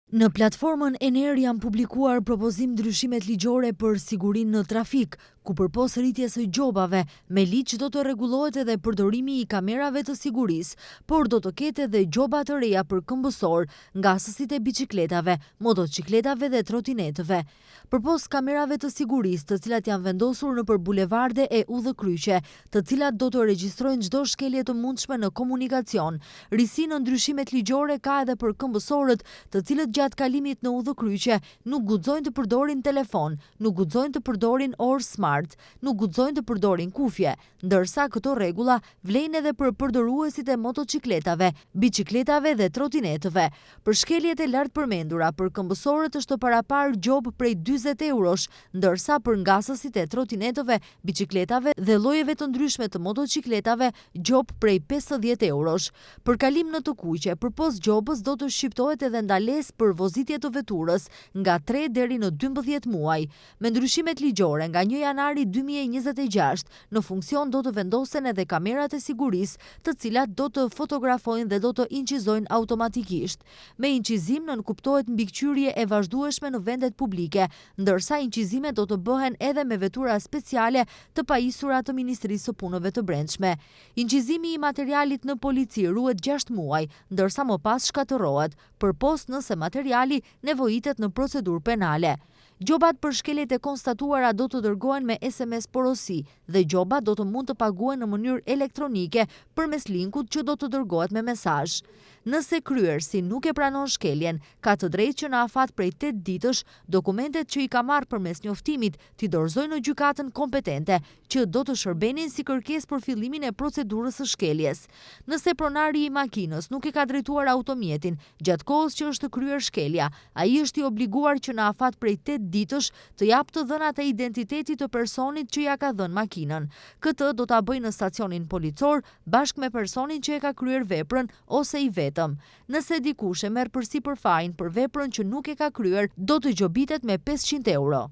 Në platformën Ener janë publikuar propozim ndryshimet ligjore për sigurinë në trafik, ku përpos rritjes së gjobave, me ligj do të rregullohet edhe përdorimi i kamerave të sigurisë, por do të ketë edhe gjoba të reja për këmbësor nga asësit e biçikletave, motocikletave dhe trotinetëve. Përpos kamerave të sigurisë, të cilat janë vendosur nëpër bulevarde e udhëkryqe, të cilat do të regjistrojnë çdo shkelje të mundshme në komunikacion, risi në ndryshimet ligjore ka edhe për këmbësorët, të cilët gjatë kalimit në udhëkryqe nuk guxojnë të përdorin telefon, nuk guxojnë të përdorin orë smart, nuk guxojnë të përdorin kufje, ndërsa këto rregulla vlejnë edhe për përdoruesit e motocikletave, biçikletave dhe trotinetëve. Për shkeljet e lartë përmendura, për këmbësorët është të parapar gjobë prej 40 eurosh, ndërsa për ngasësit e trotinetëve, biçikletave dhe llojeve të ndryshme të motocikletave gjobë prej 50 eurosh. Për kalim në të kuqe, përpos gjobës do të shqiptohet edhe ndalesë për vozitje të veturës nga 3 deri në 12 muaj. Me ndryshimet ligjore nga 1 janari 2026, në funksion do të vendosen edhe kamerat e sigurisë, të cilat do të fotografojnë dhe do të inqizojnë automatikisht. Me inqizim nënkuptohet mbikëqyrje e vazhdueshme në vendet publike, ndërsa inqizimet do të bëhen edhe me vetura speciale të pajisura të Ministrisë së Punëve të Brendshme. Inqizimi i materialit në polici ruhet 6 muaj, ndërsa më pas shkatërrohet, përpos nëse materiali nevojitet në procedurë penale. Gjobat për shkeljet e konstatuara do të dërgohen me SMS porosi dhe gjobat do të mund të paguhen në mënyrë elektronike përmes linkut që do të dërgohet me mesazh. Nëse kryersi nuk e pranon shkeljen, ka të drejtë që në afat prej 8 ditësh dokumentet që i ka marrë përmes njoftimit t'i dorëzojnë në gjykatën kompetente, që do të shërbenin si kërkesë për fillimin e procedurës së shkeljes. Nëse pronari i makinës nuk e ka drejtuar automjetin gjatë kohës që është kryer shkelja, ai është i obliguar që në afat prej 8 ditësh të japë të dhënat e identitetit të personit që ja ka dhënë makinën. Këtë do ta bëjë në stacionin policor bashkë me personin që e ka kryer veprën ose i vetëm. Nëse dikush e merr përsipër fajin për veprën që nuk e ka kryer, do të gjobitet me 500 euro.